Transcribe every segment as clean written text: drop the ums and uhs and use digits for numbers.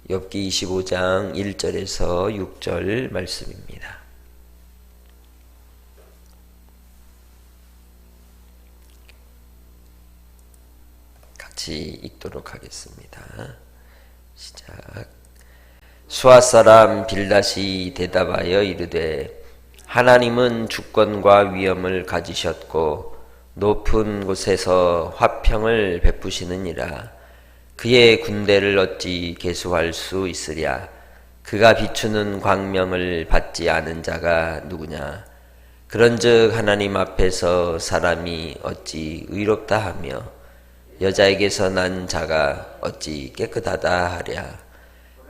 욥기 25장 1절에서 6절 말씀입니다. 같이 읽도록 하겠습니다. 시작. 수아 사람 빌닷이 대답하여 이르되 하나님은 주권과 위엄을 가지셨고 높은 곳에서 화평을 베푸시느니라. 그의 군대를 어찌 계수할 수 있으랴. 그가 비추는 광명을 받지 않은 자가 누구냐. 그런즉 하나님 앞에서 사람이 어찌 의롭다 하며 여자에게서 난 자가 어찌 깨끗하다 하랴.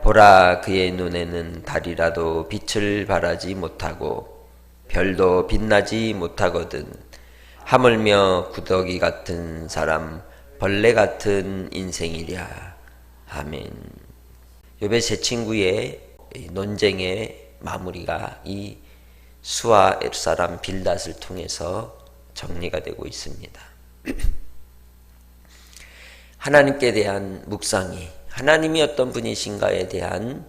보라, 그의 눈에는 달이라도 빛을 발하지 못하고 별도 빛나지 못하거든. 하물며 구더기 같은 사람, 벌레 같은 인생이랴. 아멘. 욥의 세 친구의 논쟁의 마무리가 이 수아 사람 빌닷을 통해서 정리가 되고 있습니다. 하나님께 대한 묵상이, 하나님이 어떤 분이신가에 대한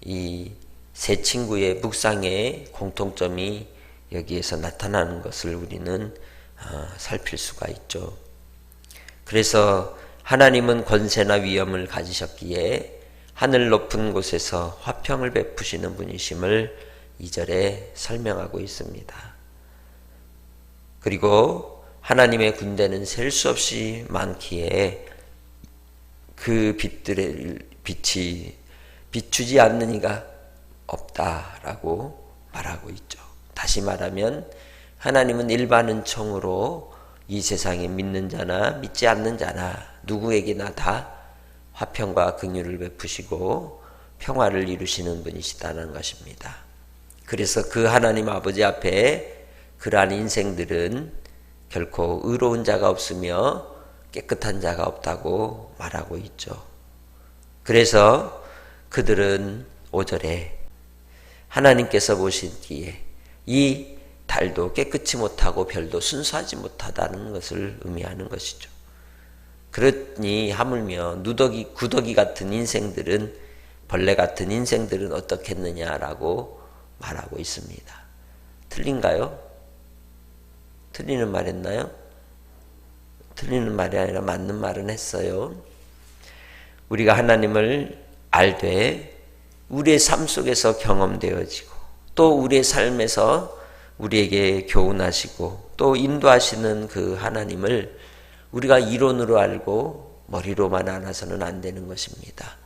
이 세 친구의 묵상의 공통점이 여기에서 나타나는 것을 우리는 살필 수가 있죠. 그래서 하나님은 권세나 위엄을 가지셨기에 하늘 높은 곳에서 화평을 베푸시는 분이심을 2절에 설명하고 있습니다. 그리고 하나님의 군대는 셀 수 없이 많기에 그 빛이 비추지 않는 이가 없다라고 말하고 있죠. 다시 말하면 하나님은 일반 은총으로 이 세상에 믿는 자나 믿지 않는 자나 누구에게나 다 화평과 긍휼을 베푸시고 평화를 이루시는 분이시다는 것입니다. 그래서 그 하나님 아버지 앞에 그러한 인생들은 결코 의로운 자가 없으며 깨끗한 자가 없다고 말하고 있죠. 그래서 그들은 5절에 하나님께서 보시기에 이 달도 깨끗이 못하고 별도 순수하지 못하다는 것을 의미하는 것이죠. 그러니 하물며 구더기 같은 인생들은, 벌레 같은 인생들은 어떻겠느냐라고 말하고 있습니다. 틀린가요? 틀리는 말 했나요? 틀리는 말이 아니라 맞는 말은 했어요. 우리가 하나님을 알되 우리의 삶 속에서 경험되어지고 또 우리의 삶에서 우리에게 교훈하시고 또 인도하시는 그 하나님을 우리가 이론으로 알고 머리로만 알아서는 안 되는 것입니다.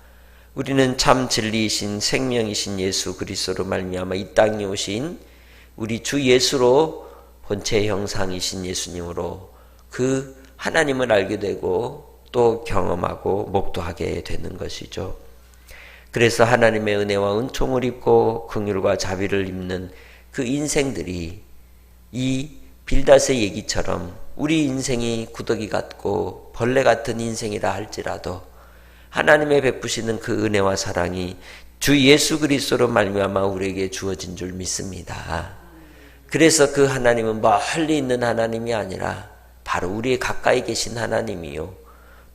우리는 참 진리이신 생명이신 예수 그리스도로 말미암아 이 땅에 오신 우리 주 예수로 본체 형상이신 예수님으로 그 하나님을 알게 되고 또 경험하고 목도하게 되는 것이죠. 그래서 하나님의 은혜와 은총을 입고 긍휼과 자비를 입는 그 인생들이 이 빌닷의 얘기처럼 우리 인생이 구더기 같고 벌레 같은 인생이라 할지라도 하나님의 베푸시는 그 은혜와 사랑이 주 예수 그리스도로 말미암아 우리에게 주어진 줄 믿습니다. 그래서 그 하나님은 멀리 있는 하나님이 아니라 바로 우리의 가까이 계신 하나님이요,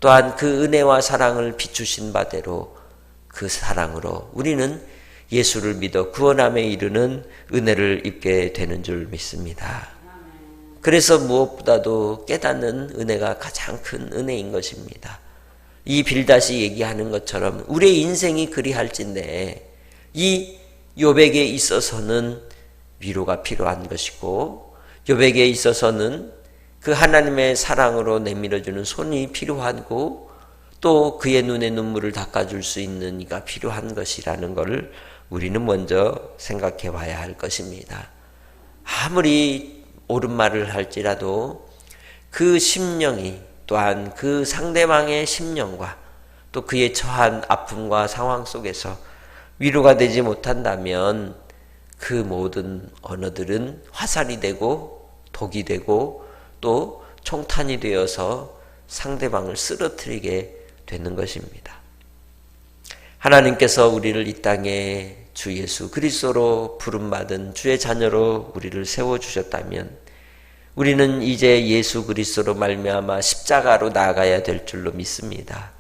또한 그 은혜와 사랑을 비추신 바대로 그 사랑으로 우리는 예수를 믿어 구원함에 이르는 은혜를 입게 되는 줄 믿습니다. 그래서 무엇보다도 깨닫는 은혜가 가장 큰 은혜인 것입니다. 이 빌닷이 얘기하는 것처럼 우리의 인생이 그리할진데 이 욥에게 있어서는 위로가 필요한 것이고 욥에게 있어서는 그 하나님의 사랑으로 내밀어주는 손이 필요하고 또 그의 눈에 눈물을 닦아줄 수 있는 이가 필요한 것이라는 것을 우리는 먼저 생각해 봐야 할 것입니다. 아무리 옳은 말을 할지라도 그 심령이 또한 그 상대방의 심령과 또 그의 처한 아픔과 상황 속에서 위로가 되지 못한다면 그 모든 언어들은 화살이 되고 독이 되고 또 총탄이 되어서 상대방을 쓰러뜨리게 되는 것입니다. 하나님께서 우리를 이 땅에 주 예수 그리스도로 부름받은 주의 자녀로 우리를 세워주셨다면 우리는 이제 예수 그리스도로 말미암아 십자가로 나아가야 될 줄로 믿습니다.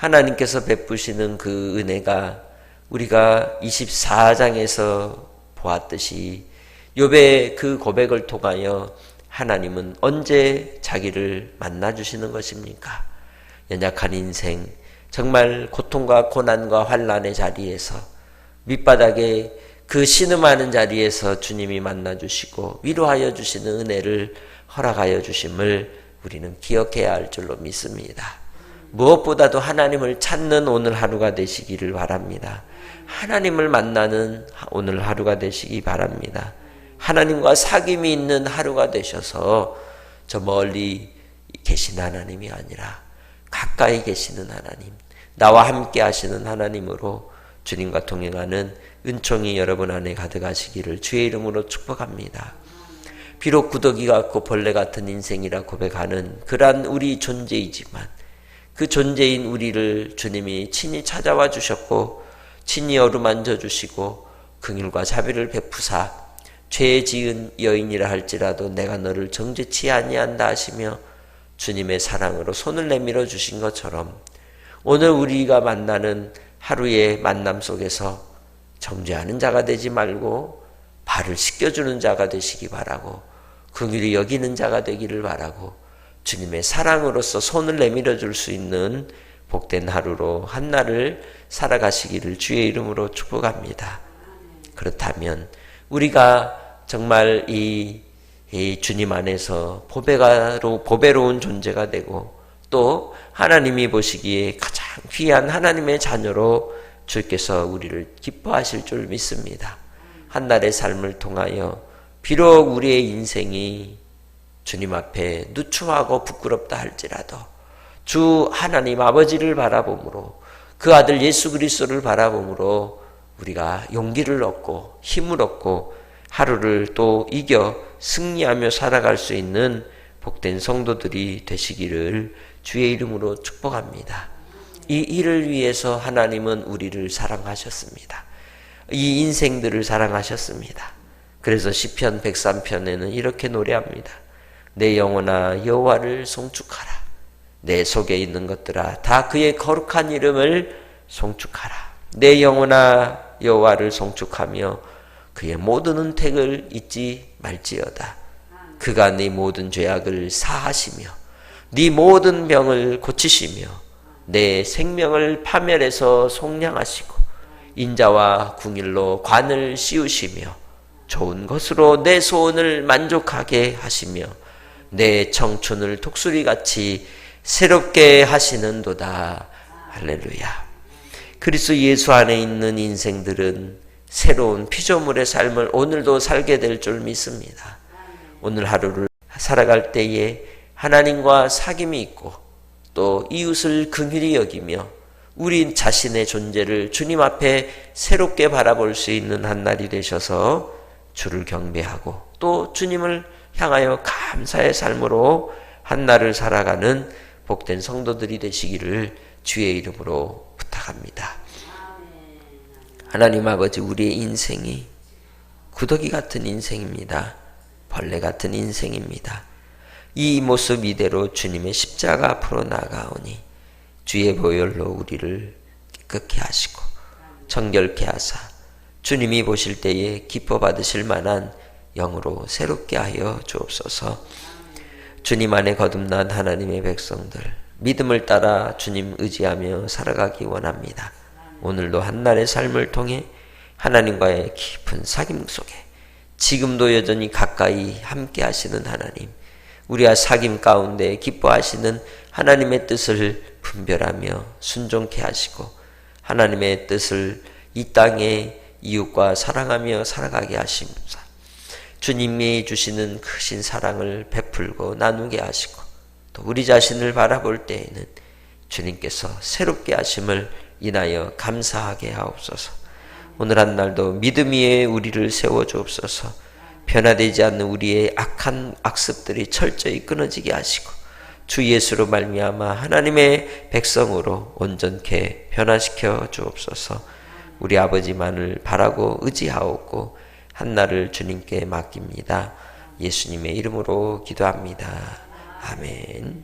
하나님께서 베푸시는 그 은혜가 우리가 24장에서 보았듯이 욥의 그 고백을 통하여 하나님은 언제 자기를 만나주시는 것입니까? 연약한 인생, 정말 고통과 고난과 환난의 자리에서, 밑바닥에 그 신음하는 자리에서 주님이 만나주시고 위로하여 주시는 은혜를 허락하여 주심을 우리는 기억해야 할 줄로 믿습니다. 무엇보다도 하나님을 찾는 오늘 하루가 되시기를 바랍니다. 하나님을 만나는 오늘 하루가 되시기 바랍니다. 하나님과 사귐이 있는 하루가 되셔서 저 멀리 계신 하나님이 아니라 가까이 계시는 하나님, 나와 함께 하시는 하나님으로 주님과 동행하는 은총이 여러분 안에 가득하시기를 주의 이름으로 축복합니다. 비록 구더기 같고 벌레 같은 인생이라 고백하는 그러한 우리 존재이지만 그 존재인 우리를 주님이 친히 찾아와 주셨고 친히 어루만져 주시고 긍휼과 자비를 베푸사 죄 지은 여인이라 할지라도 내가 너를 정죄치 아니한다 하시며 주님의 사랑으로 손을 내밀어 주신 것처럼 오늘 우리가 만나는 하루의 만남 속에서 정죄하는 자가 되지 말고 발을 씻겨주는 자가 되시기 바라고 긍휼히 여기는 자가 되기를 바라고 주님의 사랑으로서 손을 내밀어 줄 수 있는 복된 하루로 한날을 살아가시기를 주의 이름으로 축복합니다. 그렇다면 우리가 정말 이 주님 안에서 보배로운 존재가 되고 또 하나님이 보시기에 가장 귀한 하나님의 자녀로 주께서 우리를 기뻐하실 줄 믿습니다. 한날의 삶을 통하여 비록 우리의 인생이 주님 앞에 누추하고 부끄럽다 할지라도 주 하나님 아버지를 바라봄으로 그 아들 예수 그리스도를 바라봄으로 우리가 용기를 얻고 힘을 얻고 하루를 또 이겨 승리하며 살아갈 수 있는 복된 성도들이 되시기를 주의 이름으로 축복합니다. 이 일을 위해서 하나님은 우리를 사랑하셨습니다. 이 인생들을 사랑하셨습니다. 그래서 시편 103편에는 이렇게 노래합니다. 내 영혼아 여호와를 송축하라. 내 속에 있는 것들아 다 그의 거룩한 이름을 송축하라. 내 영혼아 여호와를 송축하며 그의 모든 은택을 잊지 말지어다. 그가 네 모든 죄악을 사하시며 네 모든 병을 고치시며 내 생명을 파멸해서 속량하시고 인자와 궁일로 관을 씌우시며 좋은 것으로 내 소원을 만족하게 하시며 내 청춘을 독수리같이 새롭게 하시는도다. 할렐루야. 그리스도 예수 안에 있는 인생들은 새로운 피조물의 삶을 오늘도 살게 될 줄 믿습니다. 오늘 하루를 살아갈 때에 하나님과 사귐이 있고 또 이웃을 긍휼히 여기며 우리 자신의 존재를 주님 앞에 새롭게 바라볼 수 있는 한 날이 되셔서 주를 경배하고 또 주님을 향하여 감사의 삶으로 한 날을 살아가는 복된 성도들이 되시기를 주의 이름으로 부탁합니다. 하나님 아버지, 우리의 인생이 구더기 같은 인생입니다. 벌레 같은 인생입니다. 이 모습 이대로 주님의 십자가 앞으로 나아가오니 주의 보혈로 우리를 깨끗게 하시고 정결케 하사 주님이 보실 때에 기뻐 받으실 만한 영으로 새롭게 하여 주옵소서. 주님 안에 거듭난 하나님의 백성들, 믿음을 따라 주님 의지하며 살아가기 원합니다. 오늘도 한날의 삶을 통해 하나님과의 깊은 사귐 속에 지금도 여전히 가까이 함께 하시는 하나님, 우리와 사귐 가운데 기뻐하시는 하나님의 뜻을 분별하며 순종케 하시고 하나님의 뜻을 이 땅에 이웃과 사랑하며 살아가게 하십니다. 주님이 주시는 크신 사랑을 베풀고 나누게 하시고 또 우리 자신을 바라볼 때에는 주님께서 새롭게 하심을 인하여 감사하게 하옵소서. 오늘 한 날도 믿음 위에 우리를 세워주옵소서. 변화되지 않는 우리의 악한 악습들이 철저히 끊어지게 하시고 주 예수로 말미암아 하나님의 백성으로 온전케 변화시켜 주옵소서. 우리 아버지만을 바라고 의지하옵고 한날을 주님께 맡깁니다. 예수님의 이름으로 기도합니다. 아멘.